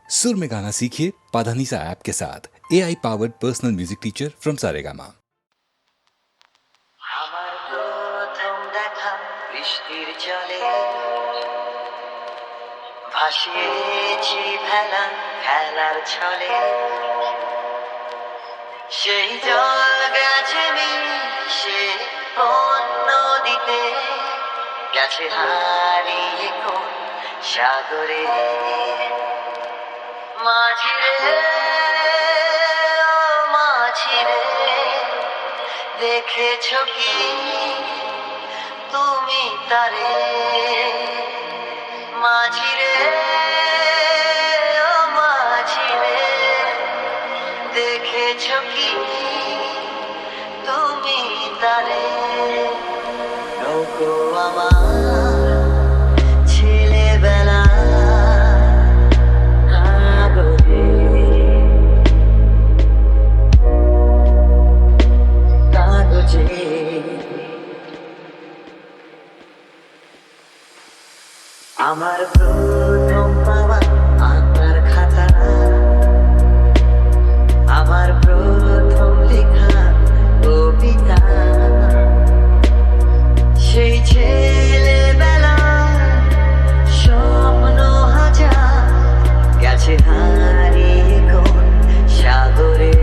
सुर में गाना सीखिए पाधानीसा ऐप के साथ AI powered personal music teacher from Saregama. আমার প্রথম দেখা বৃষ্টির জলে ভাসিয়েছি ভেলা খেলার ছলে সেই জল গেছে মিশে কোন নদীতে গেছে হারিয়ে কোন সাগরে মাঝিরে ও মাঝিরে দেখেছো কি তুমি তারে মাঝিরে ও মাঝিরে দেখেছো কি তুমি তারে নৌকো আমার ছেলেবেলা কাগজে কাগজে আমার প্রথম পাওয়া আঁকার খাতা আমার প্রথম লেখা কবিতা সেই ছেলেবেলা স্বপ্ন হাজার গেছে হারিয়ে কোন সাগরে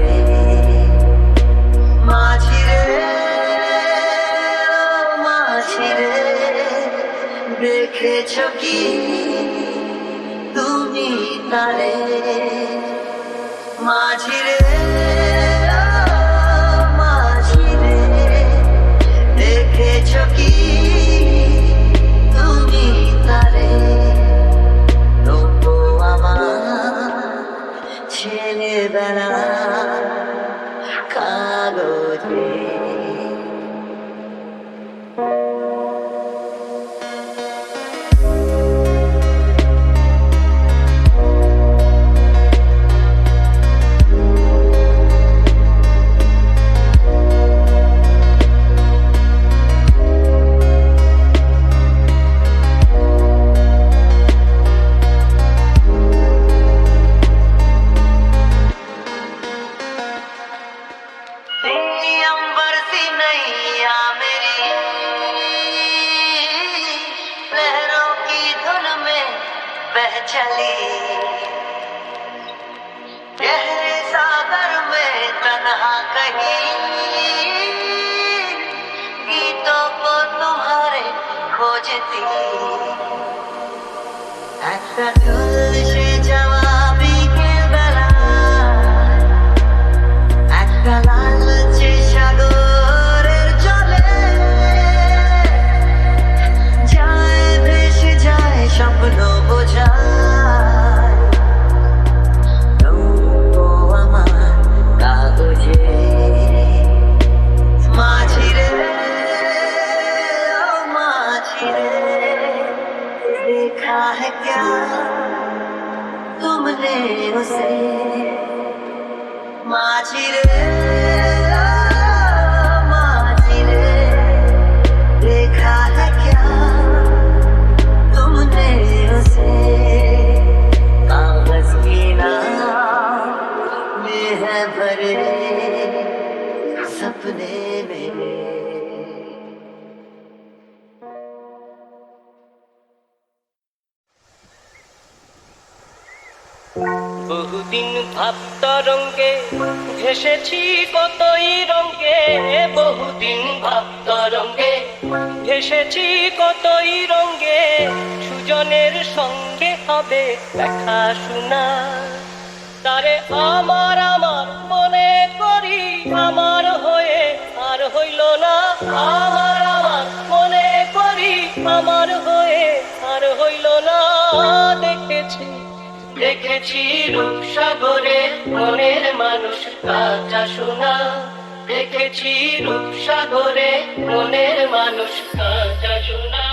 মাঝিরে মাঝিরে দেখেছো কি তুমি তারে মাঝিরে মাঝিরে দেখেছো কি তুমি তারে নৌকো আমার ছেলেবেলা কাগজে अंबर सी नैया मेरी लहरों की धुन में बह चली गहरे सागर में तन्हा कहीं गीतों को तुम्हारे खोजती একটা ঝলসে যাওয়া বিকেল বেলা একটা লালচে সাগরের জলে যায় ভেসে যায় স্বপ্ন বোঝায় নৌকো আমার কাগজে মাঝিরে ও মাঝিরে देखा है क्या तुमने उसे माझिरे माझिरे देखा है क्या तुमने उसे कागज की नाव में है भरे सपने मेरे বহুদিন ভাব তরঙ্গে ভেসেছি কতই রঙ্গে বহুদিন ভাব তরঙ্গে ভেসেছি কতই রঙ্গে সুজনের সঙ্গে হবে দেখা শোনা তারে আমার আমার মনে করি আমার হয়ে আর হইল না আমার আমার মনে করি আমার হয়ে আর হইল না দেখেছি দেখেছি রূপসাগরে মনের মানুষ কাঁচা সোনা দেখেছি রূপসাগরে মনের মানুষ কাঁচা সোনা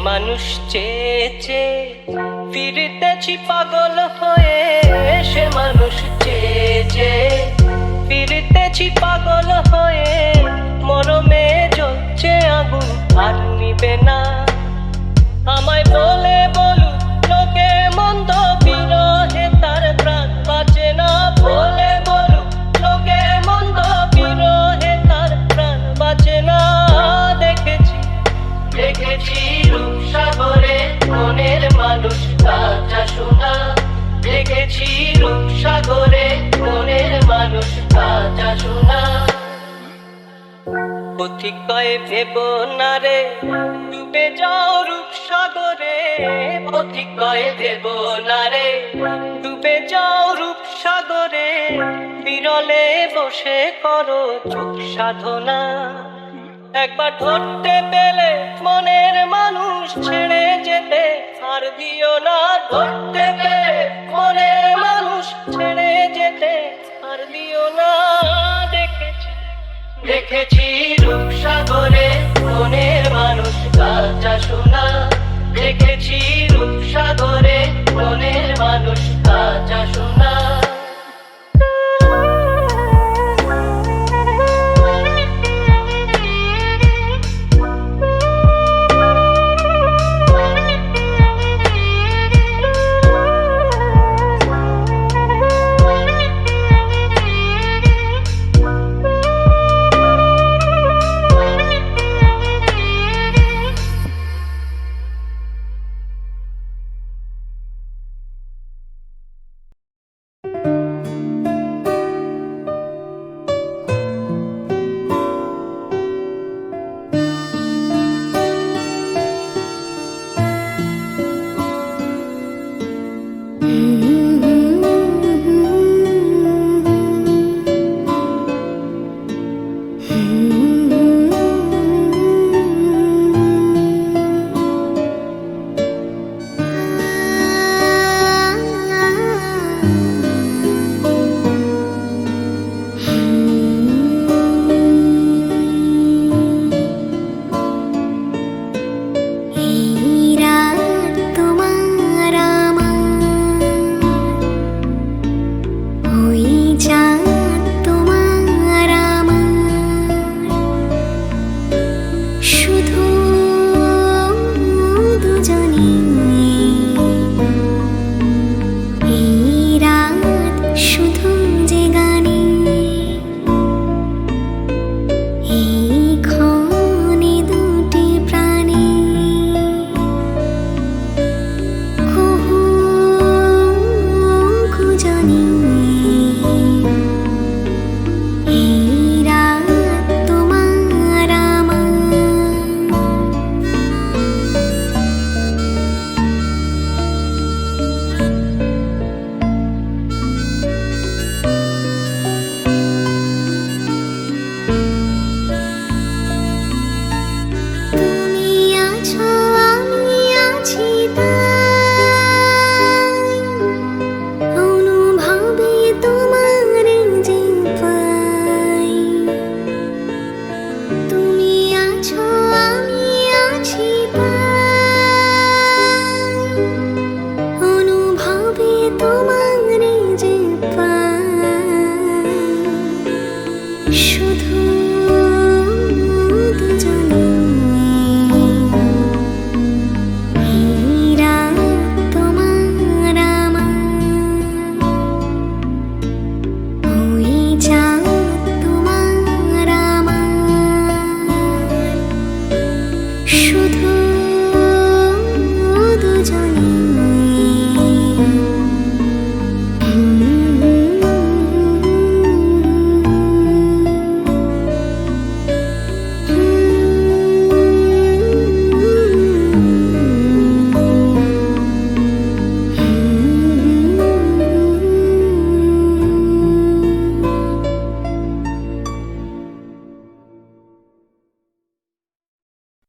মানুষ চেয়েছে, ফিরতেছি পাগল হয়ে। সে মানুষ চেয়েছে, ফিরতেছি পাগল হয়ে। মরমে জ্বলছে আগুন, আর নিবে না। আমায় বলে বলুক লোকে মন্দ, বিরহে তার প্রাণ বাঁচে না। বলে বলুক লোকে মন্দ, বিরহে তার প্রাণ বাঁচে না। দেখেছি দেখেছি রূপসাগরে মনের মানুষ কাঁচা সোনা। দেখেছি রূপসাগরে মনের মানুষ কাঁচা সোনা। পথিক কয়ে ভেব না রে, ডুবে যাও রূপসাগরে। পথিক কয়ে ভেব না রে, ডুবে যাও রূপসাগরে। বিরলে বসে করো যোগ সাধনা। একবার ধরতে পেলে মনের মানুষ, ছেড়ে যেতে আর দিও না। ধরতে পেলে মনের মানুষ, ছেড়ে যেতে আর দিও না। দেখেছি দেখেছি রূপসাগরে মনের মানুষ কাঁচা সোনা। দেখেছি রূপসাগরে মনের মানুষ কাঁচা সোনা।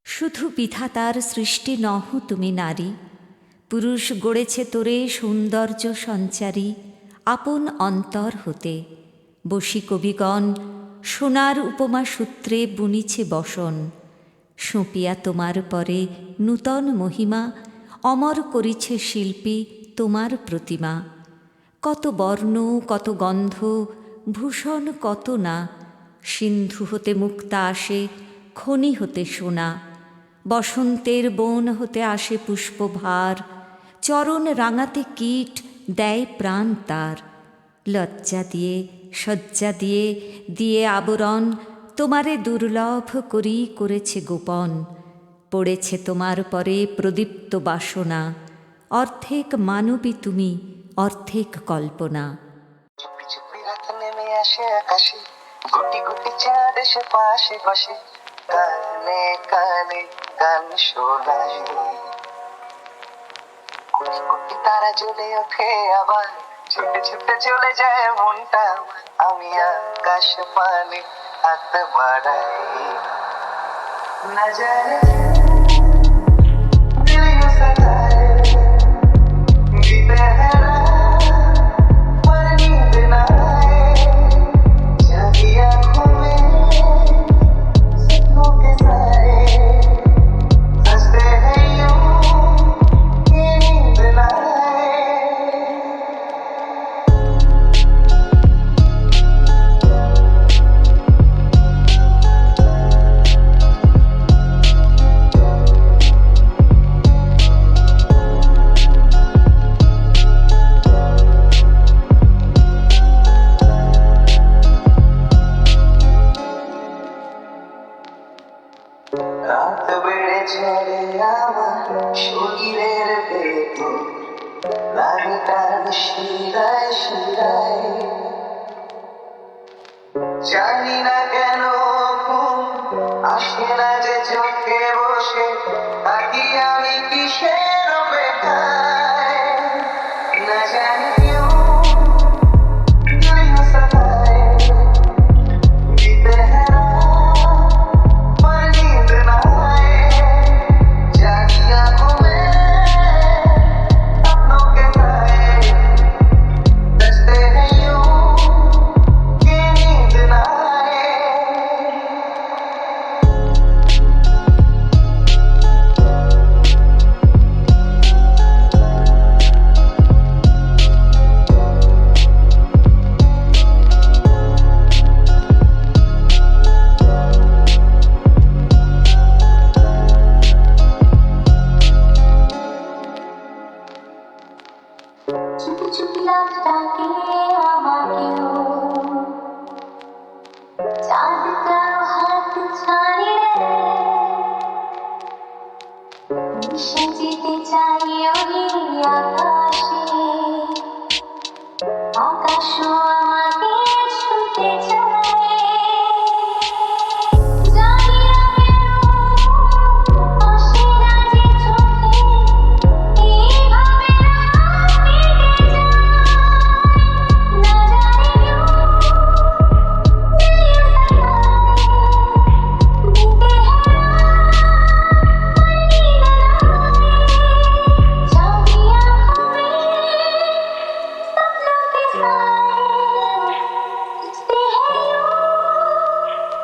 শুধু বিধাতার সৃষ্টি নহ তুমি নারী, পুরুষ গড়েছে তোরে সৌন্দর্য সঞ্চারী আপন অন্তর হতে। বসি কবিগণ সোনার উপমা সূত্রে বুনিছে বসন, সঁপিয়া তোমার পরে নূতন মহিমা, অমর করিছে শিল্পী তোমার প্রতিমা। কত বর্ণ কত গন্ধ, ভূষণ কত না, সিন্ধু হতে মুক্তা আসে, খনি হতে সোনা। বসন্তের বন হতে আসে পুষ্পভার, চরণ রাঙাতে কীট দেয় প্রাণ তার। লজ্জা দিয়ে শয্যা দিয়ে দিয়ে আবরণ, তোমারে দুর্লভ করি করেছে গোপন। পড়েছে তোমার পরে প্রদীপ্ত বাসনা, অর্ধেক মানবী তুমি অর্ধেক কল্পনা। চুপি চুপি রাত নেমে আসে আকাশে, গুটি গুটি চাঁদ এসে পাশে বসে, কানে কানে গান শোনায়। কোটি কোটি তারা জ্বলে ওঠে আবার, ছুটে ছুটে চলে যায় মনটা আমার। আমি আকাশ পানে হাত বাড়াই, না জানে दिल यूं सताए, जीते हैं रात पर नींद ना आए, जागी आँखों में सपनों के साए, हंसते हैं यूं कि नींद ना आए। রাত বেড়ে চলে আমার শরীরের ভেতর, লাগে টান শিরায় শিরায়। জানি না কেন ঘুম আসে না যে চোখে বসে, থাকি আমি কিসের অপেক্ষায়, না জানি क्यों दिल यूं सताए, जीते हैं रात पर नींद ना आए, जागी आँखों में सपनों के साए, हंसते हैं यूं कि नींद ना आए। চুপি চুপি রাত ডাকে আমাকেও, চাঁদ কারো হাত ছাড়ে রে, মিশে যেতে চাই ওই আকাশে, আকাশও আমাকে ছুঁতে চায়। জানি না কেন আসে না যে চোখে, এইভাবে রাত কেটে যায়, না জানি क्यों दिल यूं सताए, जीते हैं रात पर नींद ना आए, जागी आँखों में सपनों के साए, हंसते हैं यूं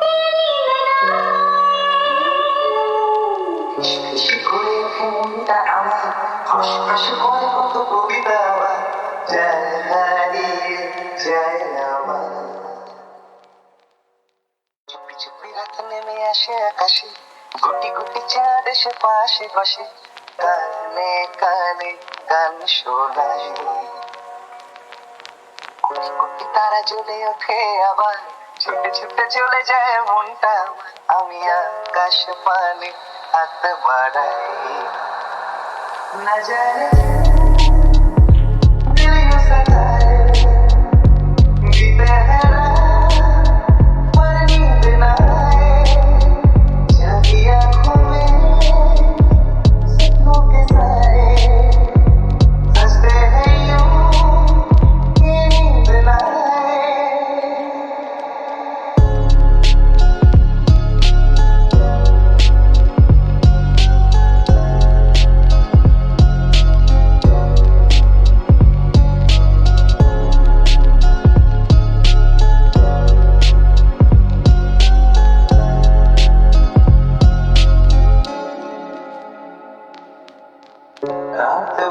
कि नींद ना आए। ফিসফিস করে ওঠে মনটা আমার, ফসফস করে কত কবিতা আমার, যায় হারিয়ে যায় আমার। চুপি চুপি রাত নেমে আসে আকাশে, গুটি গুটি চাঁদ এসে পাশে বসে, কানে কানে গান শোনায়। কোটি কোটি তারা জ্বলে ওঠে আবার, ছুটে ছুটে চলে যায় মনটা আমার। আমি আকাশ পানে হাত বাড়াই, না জানে दिल यूं सताए, जीते हैं रात पर नींद ना आए, जागी आँखों में सपनों के साए, हंसते हैं यूं कि नींद ना आए।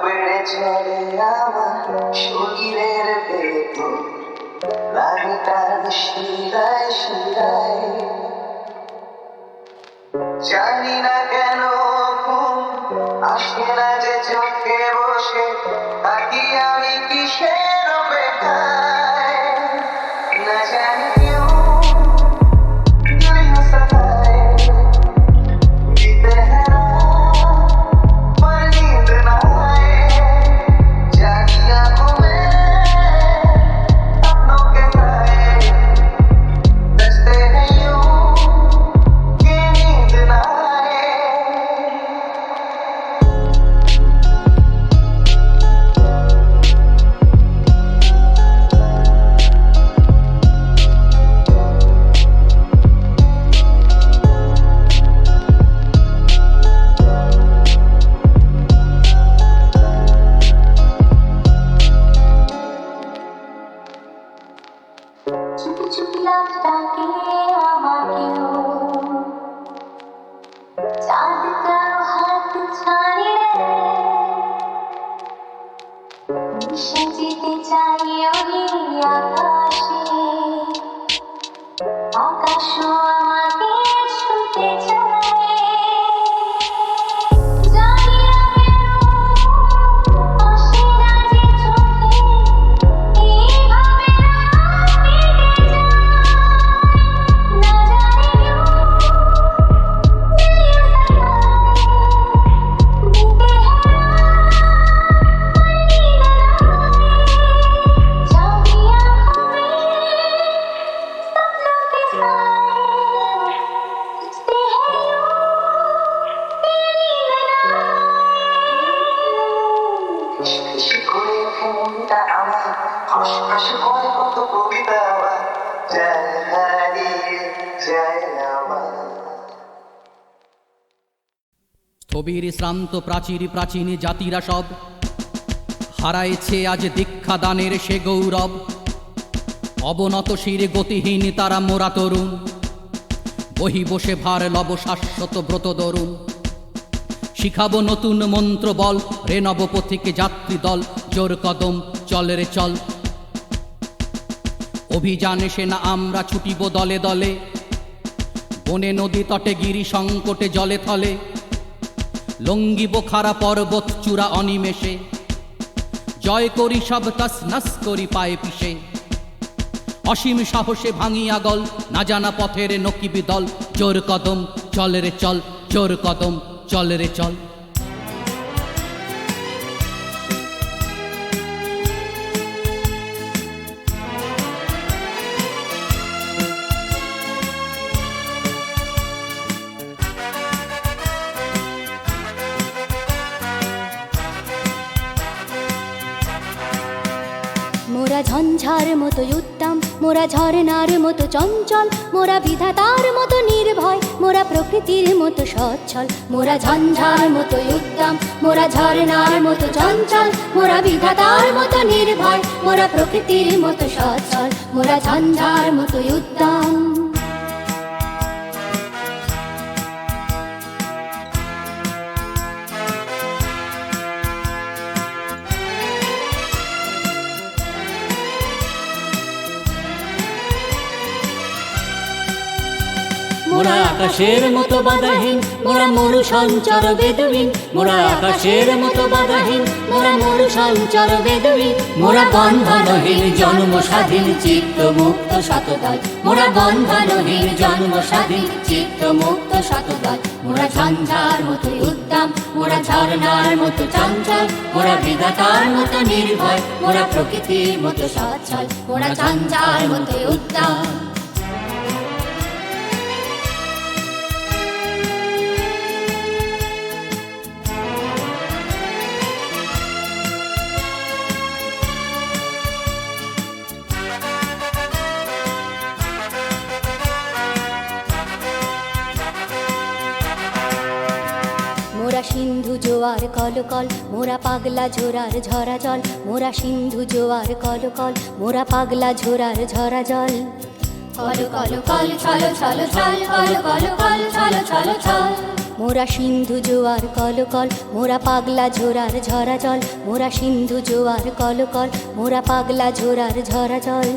বেড়ে চলে আমার শরীরের ভেতর, লাগে টান শিরায় শিরায়। জানি না কেন ঘুম আসে না যে চোখে বসে থাকি আমি কিসের অপেক্ষায়, না জানি কেউ দিল সতায়, দিতে हैं पर नींद ना आए, जागी आंखों में सपनों के साए, दस्ते हैं यूं कि नींद ना आए। চুপি চুপি রাত ডাকে আমাকেও, চাঁদ কারো হাত ছাড়ে, মিশে যেতে চাই ওই আকাশে, আকাশও আমাকে ছুঁতে চায়। জানি না কেন আসে না যে চোখে, এইভাবে রাত কেটে যায়, না জানি কেউ দিল সতায়, দিতে हैं जागी आंखों में सपनों के साए, तुझसे है यूं तेरी ফিসফিস করে ওঠে মনটা আমার, ফসফস করে কত কবিতা আমার, যায় হারিয়ে যায় আমার। স্থবির শ্রান্ত প্রাচীর প্রাচীন জাতিরা সব হারাইছে আজ দীক্ষা দানের সে গৌরব। অবনত শির গতিহীন তারা মোরা তরুণ, বহি বসে ভার লব শাশ্বত ব্রত দরুণ। শিখাবো নতুন মন্ত্র বল, রে নবপথিক যাত্রী দল, জোর কদম চল রে চল। অভিযানে সেনা আমরা ছুটিব দলে দলে, বনে নদী তটে গিরি সংকটে জলে থলে। লঙ্গিব খারা পর্বত চূড়া অনিমেষে, জয় করি সব তসনস করি পায়ে পিষে। অসীম সাহসে ভাঙিয়া গল না জানা পথের নকিবি দল, জোর কদম চল রে চল, জোর কদম চল রে চল। মোরা ঝঞ্ঝার মতো উত্তম, মোরা ঝরনার মতো চঞ্চল, মোরা বিধাতার মতো নির্ভয়, মোরা প্রকৃতির মতো সচ্ছল। মোরা ঝঞ্ঝার মতো উত্তম, মোরা ঝরনার মতো চঞ্চল, মোরা বিধাতার মতো নির্ভয়, মোরা প্রকৃতির মতো সচ্ছল। মোরা ঝঞ্ঝার মতো উত্তম। মোরা আকাশের মতো বাধাহীন, মোরা মরু সঞ্চর বেদুইন। মোরা আকাশের মতো বাধাহীন, মোরা মরু সঞ্চর বেদুইন। মোরা বন্ধনহীন জন্ম স্বাধীন চিত্ত মুক্ত শতদয়। মোরা বন্ধনহীন জন্ম স্বাধীন চিত্ত মুক্ত শতদয়। মোরা ঝঞ্ঝার মতো উদ্দাম, মোরা ঝরনার মতো চঞ্চল, মোরা বিধাতার মতো নির্ভয়, মোরা প্রকৃতির মতো সচ্ছল। মোরা ঝঞ্ঝার মতো উদ্দাম। মোরা সিন্ধু জোয়ার কলকল, মোরা পাগলা ঝোরার ঝরা জল। মোরা সিন্ধু জোয়ার কলকল, মোরা পাগলা ঝোরার ঝরা জল। কল কল কল ছল ছল ছল, কল কল কল ছল ছল ছল। মোরা সিন্ধু জোয়ার কলকল মোরা পাগলা ঝোরার ঝরা জল মোরা সিন্ধু জোয়ার কলকল মোরা পাগলা ঝোরার ঝরা জল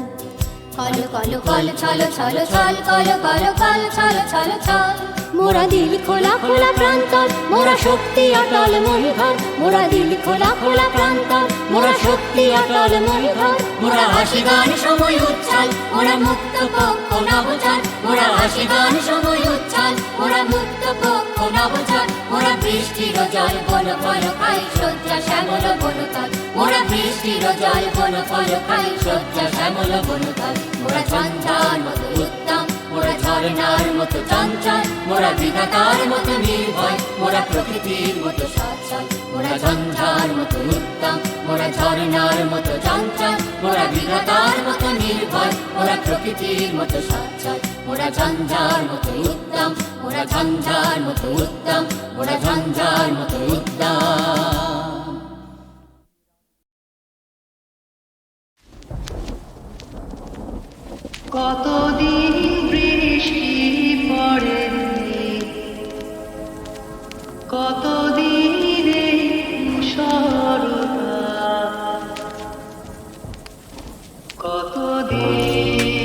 কল কল কল ছল ছল ছল কল কল কল ছল ছল ছল মোরা দিল খোলা খোলা প্রান্তর মোরা শক্তি অটল মন ঘর মোরা দিল খোলা খোলা প্রান্তর মোরা শক্তি অটল মন ঘর মোরা হাসি গান সময় উচ্ছল মোরা মুক্ত পক্ষ নবচর মোরা হাসি গান সময় উচ্ছল মোরা মুক্ত পক্ষ নবচর মোরা বৃষ্টির জল বন ফল খাই শয্যা শ্যামল বনতল মোরা বৃষ্টির জল বন ফল খাই শয্যা শ্যামল বনতল মোরা ঝঞ্ঝার মতো উত্তম মোরা ঝরনার মতো চঞ্চল মোরা বিধাতার মতো নির্ভয় মোরা প্রকৃতির মতো সচ্ছল মোরা ঝঞ্ঝার মতো উত্তম মোরা ঝরনার মতো চঞ্চল মোরা বিধাতার মতো নির্ভয় মোরা প্রকৃতির মতো সচ্ছল মোরা ঝঞ্ঝার মতো উত্তম মোরা ঝঞ্ঝার মতো উত্তম মোরা ঝঞ্ঝার মতো উত্তম। কতদিন বৃষ্টি পড়ে কতদিনে সরতা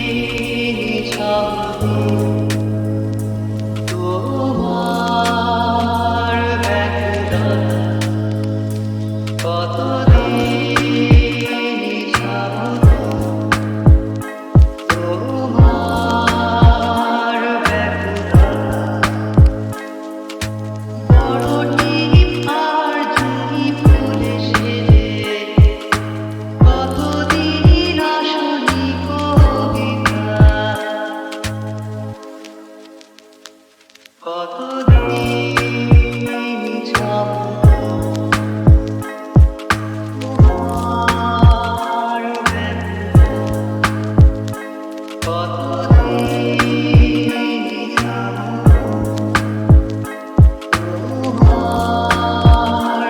কতদিন তোমার ব্যথা কতদিন তোমার ব্যথা বড়টি আর জুই ফুলে সেজে কতদিন আসনি কবিতা কতদিন তোমার ব্যথা কতদিন তোমার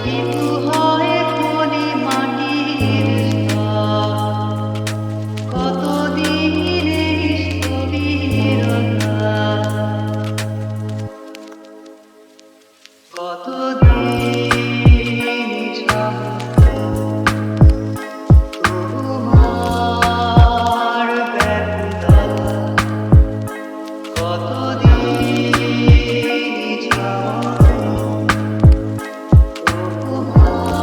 মৃত্যু হয় ফলে মাটির স্তর কতদিনের স্থবিরতা কতদিন তোমার ব্যথা কতদিন তোমার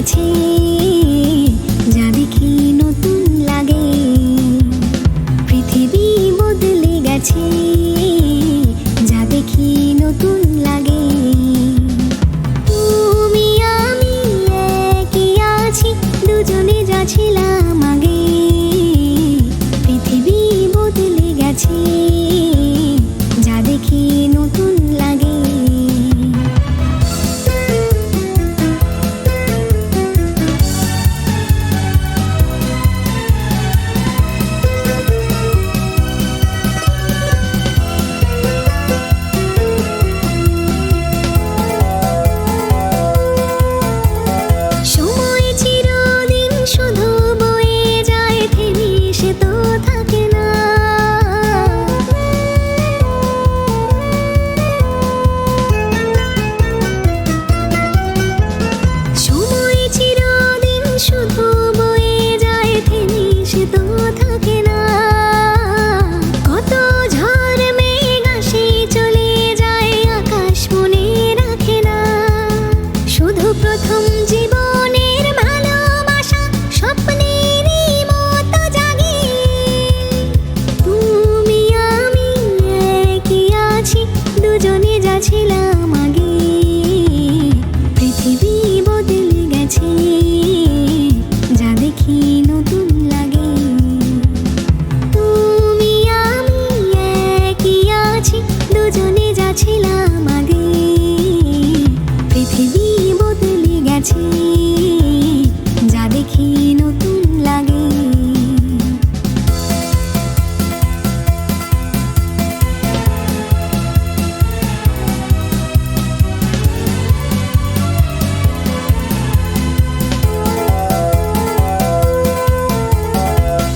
গেছে, যা দেখি নতুন লাগে। পৃথিবী বদলে গেছে, যা দেখি নতুন লাগে। তুমি আমি একই আছি, দুজনে যা ছিলাম আগে। পৃথিবী বদলে গেছে, যা দেখি নতুন লাগে। সময় চিরদিন শুধু বয়ে যায়, থেমে সে তো থাকে না। সময় চিরদিন শুধু বয়ে যায়, থেমে সে তো থাকে না। কত ঝড় মেঘ আসে চলে যায়, আকাশ মনে রাখে না। শুধু প্রথম জীবনের ভালোবাসা স্বপ্নেরই মতো জাগে। তুমি আমি একই আছি, দুজনে যা ছিলাম আগে। পৃথিবী বদলে গেছে, যা দেখি নতুন লাগে। তুমি আমি একই আছি, দুজনে যা ছিলাম আগে। পৃথিবী বদলে গেছে, যা দেখি নতুন লাগে।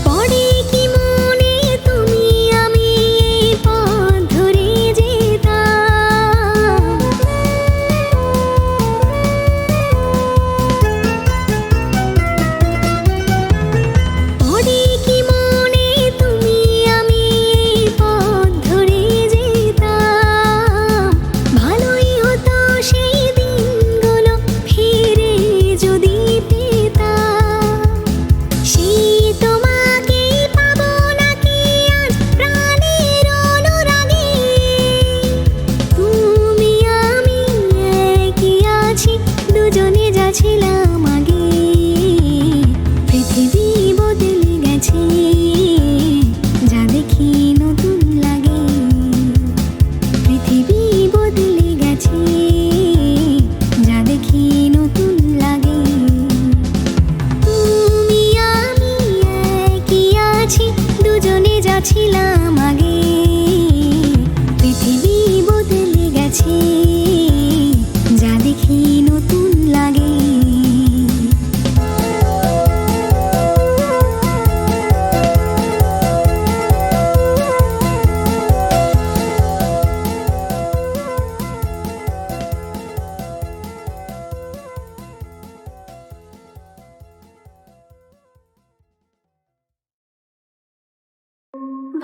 পরে কি মনে তুমি আমি এই পথ ধরে যেতাম। পরে কি মনে তুমি আমি এই পথ ধরে যেতাম। ভালোই হতো সেই দিনগুলো ফিরে যদি পেতাম। সেই তোমাকেই পাবো নাকি আজ প্রাণের অনুরাগে। তুমি আমি একই আছি, দুজনে যা ছিলাম আগে। পৃথিবী বদলে গেছে, যা দেখি নতুন লাগে। পৃথিবী বদলে গেছে, যা দেখি নতুন লাগে। তুমি আমি একই আছি, দুজনে যা ছিলাম আগে। পৃথিবী বদলে গেছে, যা দেখি নতুন লাগে।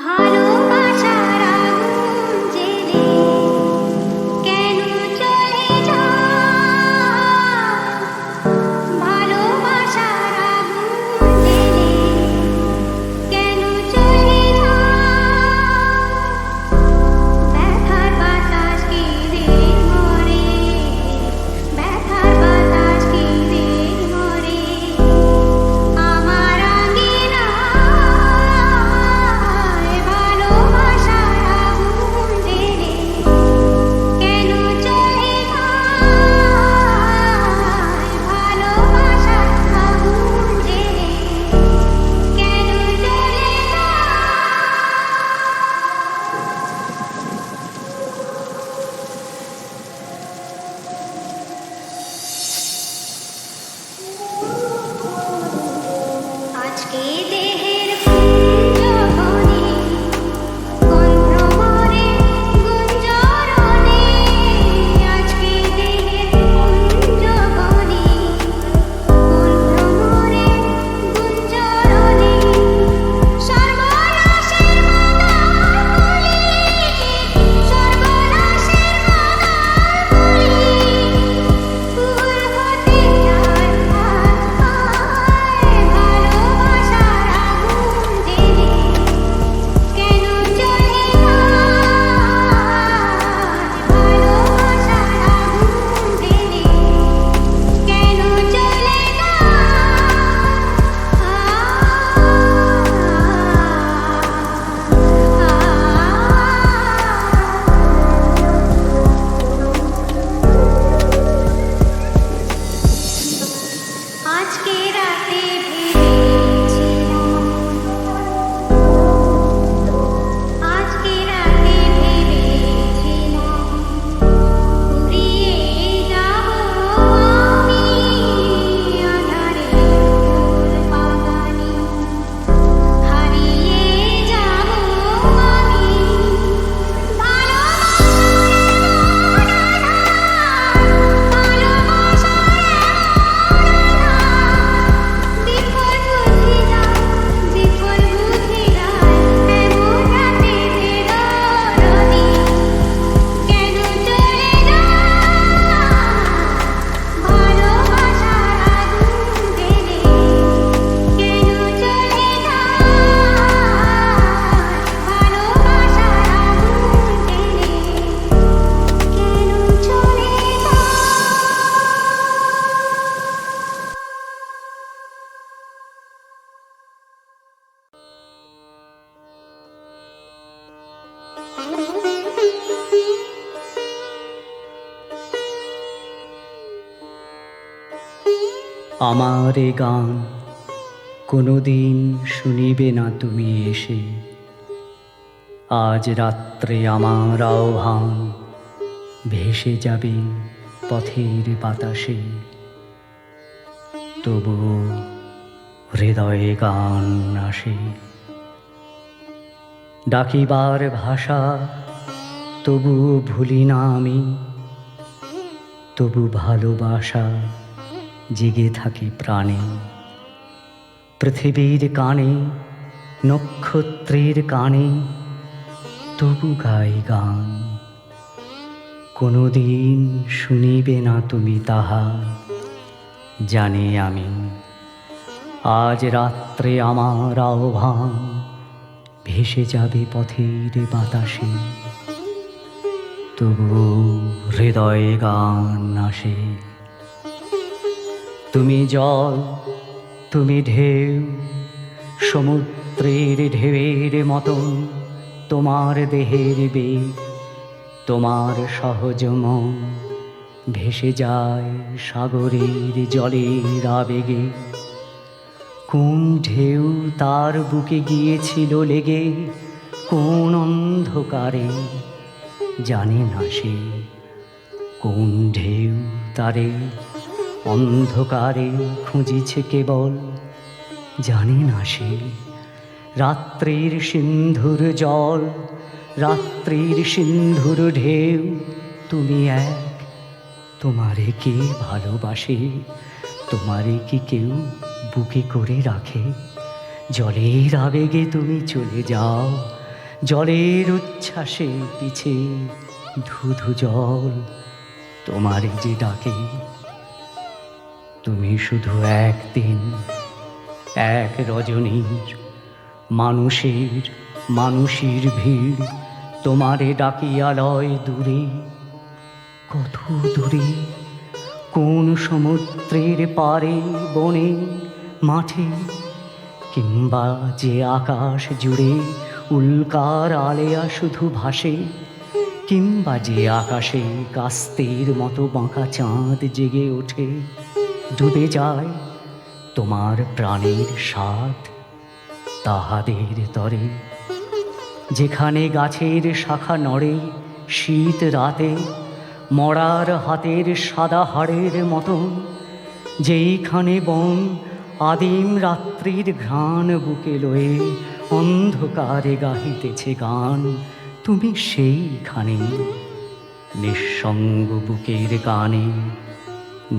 ভালোবাসার আগুন জেলে কেন চলে যায়? ভালোবাসার আগুন জেলে কেন চলে যায়? ব্যথার বাতাস কেঁদে মরে, ব্যথার বাতাস কেঁদে মরে। আমার আঙ্গিনায় আজকে রাতে ভেবেছিলাম, আজকে রাতে ভেবেছিলাম উড়িয়ে যাব আমি আঁধারে ফুল বাগানে, হারিয়ে যাব আমি আমার এ গান কোনোদিন শুনিবে না তুমি এসে, আজ রাত্রে আমার আহ্বান ভেসে যাবে পথের বাতাসে, তবু হৃদয়ে গান আসে। ডাকিবার ভাষা তবু ভুলি না আমি, তবু ভালোবাসা জেগে থাকে প্রাণে। পৃথিবীর কানে নক্ষত্রের কানে তবু গাই গান, কোনোদিন শুনিবে না তুমি তাহা জানি আমি। আজ রাত্রে আমার আহ্বান ভেসে যাবে পথের বাতাসে, তবু হৃদয়ে গান আসে। তুমি জল, তুমি ঢেউ, সমুদ্রের ঢেউয়ের মতন তোমার দেহের বেগ, তোমার সহজ মন ভেসে যায় সাগরের জলের আবেগে। কোন ঢেউ তার বুকে গিয়েছিল লেগে, কোন অন্ধকারে জানে না সে, কোন ঢেউ তারে অন্ধকারে খুঁজিছে কেবল জানে না সে। রাত্রির সিন্ধুর জল, রাত্রির সিন্ধুর ঢেউ, তুমি এক, তোমারে কে ভালোবাসে, তোমারে কি কেউ বুকে করে রাখে? জলের আবেগে তুমি চলে যাও, জলের উচ্ছ্বাসে পিছে ধুধু জল তোমারে যে ডাকে। তুমি শুধু একদিন, এক রজনীর মানুষের ভিড় তোমারে ডাকিয়া লয় দূরে, কত দূরে, কোন সমুদ্রের পারে বনে মাঠে, কিংবা যে আকাশ জুড়ে উল্কার আলেয়া শুধু ভাসে, কিংবা যে আকাশে কাস্তের মতো বাঁকা চাঁদ জেগে ওঠে, ডুবে যায় তোমার প্রাণের স্বাদ তাহাদের তরে। যেখানে গাছের শাখা নড়ে শীত রাতে মরার হাতের সাদা হাড়ের মতন, যেইখানে বন আদিম রাত্রির ঘ্রাণ বুকে লয়ে অন্ধকারে গাহিতেছে গান, তুমি সেইখানে নিঃসঙ্গ বুকের গানে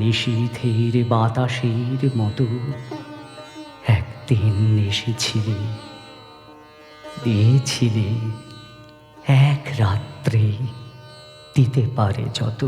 নিশীথের বাতাসের মতো একদিন এসেছিলে, দিয়েছিলে এক রাত্রে দিতে পারে যত।